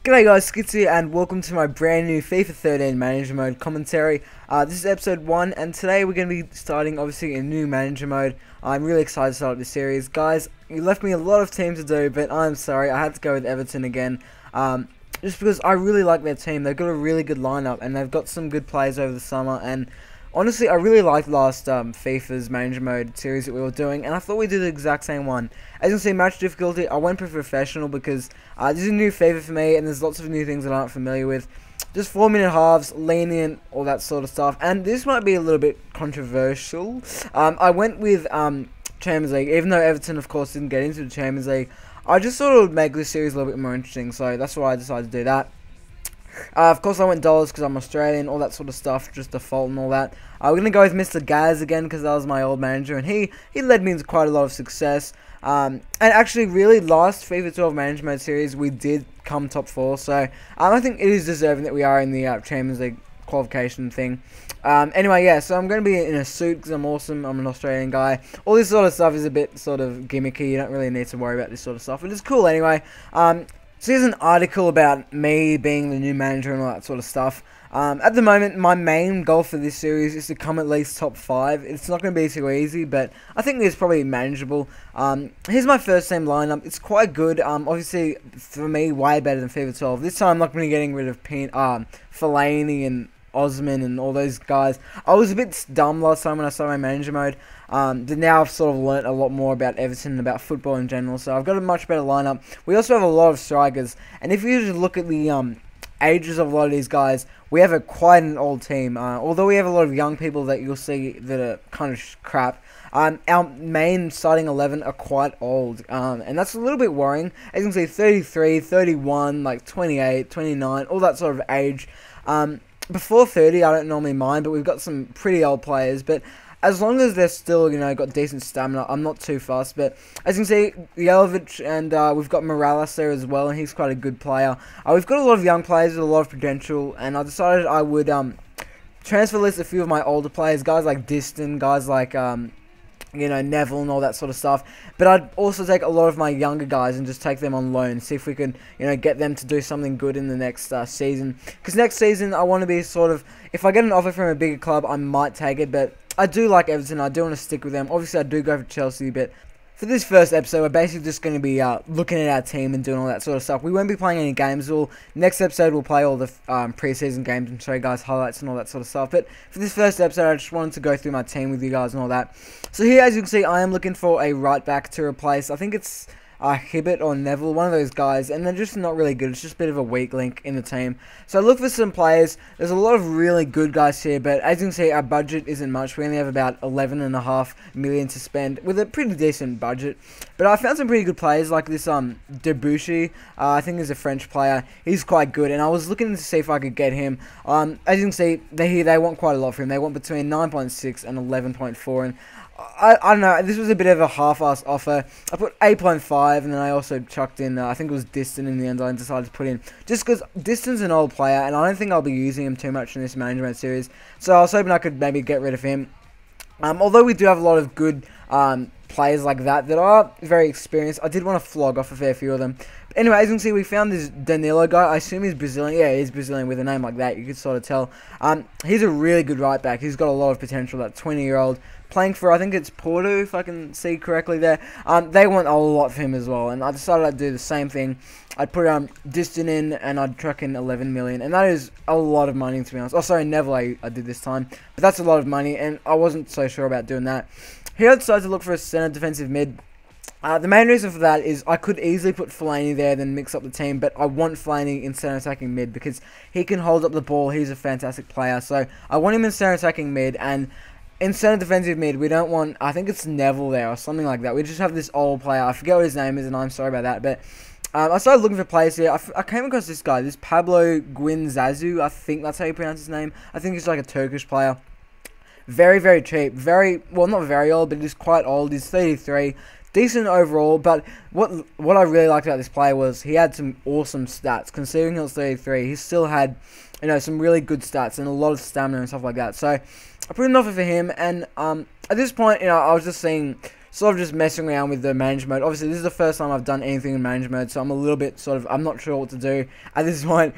G'day guys, Skits here and welcome to my brand new FIFA 13 Manager Mode commentary. This is episode 1 and today we're going to be starting obviously a new Manager Mode. I'm really excited to start this series. Guys, you left me a lot of teams to do, but I'm sorry, I had to go with Everton again. Just because I really like their team. They've got a really good lineup and they've got some good players over the summer, and honestly, I really liked last FIFA's Manager Mode series that we were doing, and I thought we'd do the exact same one. As you can see, match difficulty, I went for professional because this is a new FIFA for me, and there's lots of new things that I'm not familiar with. Just 4-minute halves, lenient, all that sort of stuff. And this might be a little bit controversial. I went with Champions League, even though Everton, of course, didn't get into the Champions League. I just sort of make this series a little bit more interesting, so that's why I decided to do that. Of course, I went dollars because I'm Australian, all that sort of stuff, just default and all that. We're going to go with Mr. Gaz again because that was my old manager, and he led me into quite a lot of success. And actually, really, last FIFA 12 Manager Mode series, we did come top 4, so I think it is deserving that we are in the Champions League qualification thing. Anyway, yeah, so I'm going to be in a suit because I'm awesome, I'm an Australian guy. All this sort of stuff is a bit sort of gimmicky, you don't really need to worry about this sort of stuff, but it's cool anyway. So here's an article about me being the new manager and all that sort of stuff. At the moment, my main goal for this series is to come at least top 5. It's not going to be too easy, but I think it's probably manageable. Here's my first team lineup. It's quite good. Obviously, for me, way better than FIFA 12. This time, I'm not going to be getting rid of Fellaini and Osman and all those guys. I was a bit dumb last time when I started my manager mode. But now I've sort of learnt a lot more about Everton and about football in general, so I've got a much better lineup. We also have a lot of strikers, and if you just look at the ages of a lot of these guys, we have quite an old team. Although we have a lot of young people that you'll see that are kind of crap, our main starting 11 are quite old, and that's a little bit worrying. As you can see, 33, 31, like 28, 29, all that sort of age. Before 30, I don't normally mind, but we've got some pretty old players, but as long as they're still, got decent stamina, I'm not too fussed. But as you can see, Yelovich and we've got Morales there as well, and he's quite a good player. We've got a lot of young players with a lot of potential, and I decided I would transfer list a few of my older players, guys like Diston, guys like Neville and all that sort of stuff. But I'd also take a lot of my younger guys and just take them on loan, see if we can, get them to do something good in the next season. Because next season, I want to be sort of, if I get an offer from a bigger club, I might take it, but I do like Everton, I do want to stick with them. Obviously, I do go for Chelsea, but for this first episode, we're basically just going to be looking at our team and doing all that sort of stuff. We won't be playing any games. Next episode, we'll play all the pre-season games and show you guys highlights and all that sort of stuff. But for this first episode, I just wanted to go through my team with you guys and all that. So here, as you can see, I am looking for a right back to replace. I think it's Hibbert or Neville, one of those guys, and they're just not really good. It's just a bit of a weak link in the team. So I look for some players. There's a lot of really good guys here, but as you can see, our budget isn't much. We only have about 11.5 million to spend with a pretty decent budget. But I found some pretty good players like this Debuchy. I think he's a French player. He's quite good, and I was looking to see if I could get him. As you can see, they want quite a lot for him. They want between 9.6 and 11.4, and I don't know, this was a bit of a half-assed offer. I put 8.5, and then I also chucked in, I think it was Diston in the end. I decided to put in, just because Diston's an old player, and I don't think I'll be using him too much in this management series. So I was hoping I could maybe get rid of him. Although we do have a lot of good players like that are very experienced, I did want to flog off a fair few of them. But anyway, as you can see, we found this Danilo guy. I assume he's Brazilian. Yeah, he's Brazilian with a name like that. You could sort of tell. He's a really good right back. He's got a lot of potential. That 20-year-old playing for, I think it's Porto, if I can see correctly there. They want a lot for him as well, and I decided I'd do the same thing. I'd put Diston in, and I'd truck in 11 million, and that is a lot of money, to be honest. Oh, sorry, Neville I did this time, but that's a lot of money, and I wasn't so sure about doing that. Here I decided to look for a centre defensive mid. The main reason for that is I could easily put Fellaini there, then mix up the team, but I want Fellaini in centre attacking mid because he can hold up the ball. He's a fantastic player, so I want him in centre attacking mid, and in centre defensive mid, we don't want, I think it's Neville there or something like that. We just have this old player. I forget what his name is, and I'm sorry about that, but I started looking for players here. I came across this guy, this Pablo Guinzazu. I think that's how you pronounce his name. I think he's like a Turkish player. Very, very cheap. Well, not very old, but he's quite old. He's 33. Decent overall, but what I really liked about this player was he had some awesome stats. Considering he was 33, he still had, some really good stats and a lot of stamina and stuff like that. So I put an offer for him, and at this point, I was just seeing sort of just messing around with the manager mode. Obviously, this is the first time I've done anything in manager mode, so I'm a little bit I'm not sure what to do at this point.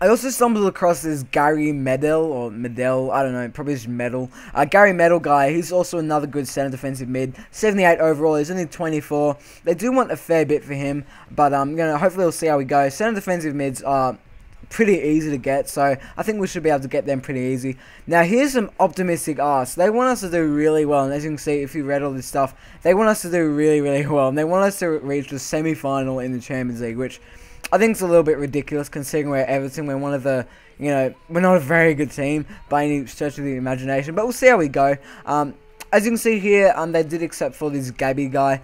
I also stumbled across this Gary Medel, or Medel, I don't know, probably just Medel. Gary Medel guy, he's also another good center defensive mid. 78 overall, he's only 24. They do want a fair bit for him, but hopefully we'll see how we go. Center defensive mids are pretty easy to get, so I think we should be able to get them pretty easy. Now here's some optimistic asks. They want us to do really well, and as you can see if you read all this stuff, they want us to do really well, and they want us to reach the semi-final in the Champions League, which I think it's a little bit ridiculous considering we're Everton. We're one of the, we're not a very good team by any stretch of the imagination, but we'll see how we go. As you can see here, they did accept for this Gabby guy.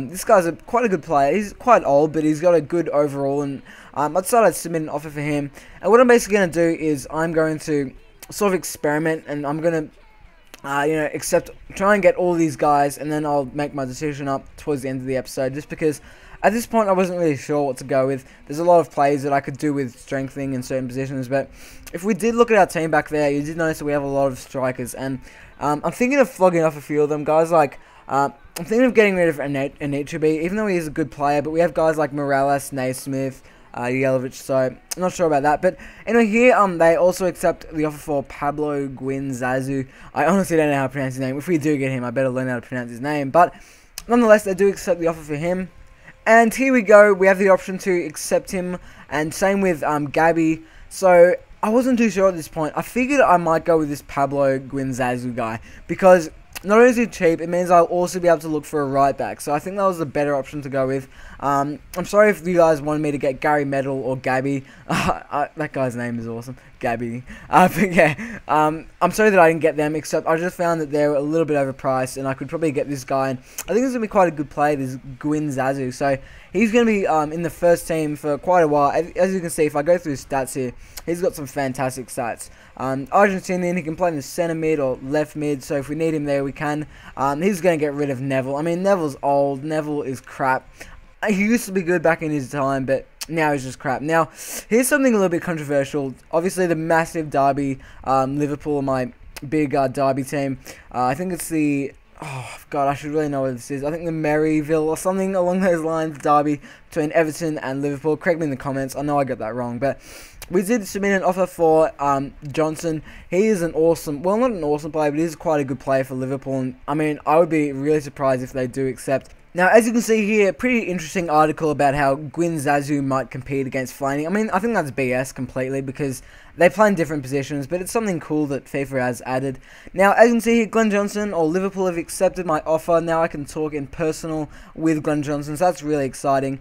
This guy's quite a good player. He's quite old, but he's got a good overall, and I decided to submit an offer for him. And what I'm basically going to do is I'm going to sort of experiment, and I'm going to, try and get all these guys, and then I'll make my decision up towards the end of the episode, just because at this point I wasn't really sure what to go with. There's a lot of plays that I could do with strengthening in certain positions, but if we did look at our team back there, you did notice that we have a lot of strikers, and I'm thinking of flogging off a few of them. Guys like, I'm thinking of getting rid of Anichebe, even though he is a good player, but we have guys like Morales, Naismith, Yelovich, so I'm not sure about that. But anyway, here they also accept the offer for Pablo Guinzazu. I honestly don't know how to pronounce his name. If we do get him, I better learn how to pronounce his name, but nonetheless, they do accept the offer for him. And here we go, we have the option to accept him, and same with Gabby. So I wasn't too sure at this point. I figured I might go with this Pablo Guinzazu guy, because not only is he cheap, it means I'll also be able to look for a right back. So I think that was the better option to go with. I'm sorry if you guys wanted me to get Gary Medel or Gabby. That guy's name is awesome, Gabby. But yeah, I'm sorry that I didn't get them, except I just found that they were a little bit overpriced, and I could probably get this guy. And I think this is going to be quite a good play, this Guinzazu. So he's going to be in the first team for quite a while. As you can see, if I go through his stats here, he's got some fantastic stats. Argentinian, he can play in the centre mid or left mid, so if we need him there, we can. He's going to get rid of Neville. I mean, Neville's old. Neville is crap. He used to be good back in his time, but now he's just crap. Now, here's something a little bit controversial. Obviously, the massive derby, Liverpool, my big derby team. I think it's the... Oh, God, I should really know what this is. I think the Maryville or something along those lines, derby between Everton and Liverpool. Correct me in the comments. I know I got that wrong, but we did submit an offer for Johnson. He is an awesome, well, not an awesome player, but he's quite a good player for Liverpool. And I mean, I would be really surprised if they do accept. Now, as you can see here, pretty interesting article about how Guinzazu might compete against Flaney. I mean, I think that's BS completely, because they play in different positions, but it's something cool that FIFA has added. Now, as you can see here, Glenn Johnson or Liverpool have accepted my offer. Now I can talk in personal with Glenn Johnson, so that's really exciting.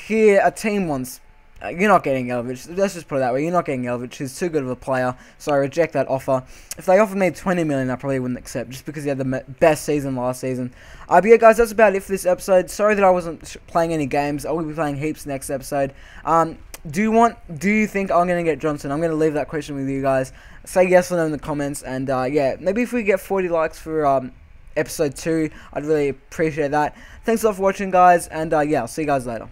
Here, a team wants... You're not getting Yelovich. Let's just put it that way. You're not getting Yelovich. He's too good of a player, so I reject that offer. If they offered me 20 million, I probably wouldn't accept, just because he had the best season last season. But yeah, guys, that's about it for this episode. Sorry that I wasn't playing any games. I will be playing heaps next episode. Do you think I'm going to get Johnson? I'm going to leave that question with you guys. Say yes or no in the comments, and yeah, maybe if we get 40 likes for episode 2, I'd really appreciate that. Thanks a lot for watching, guys, and yeah, I'll see you guys later.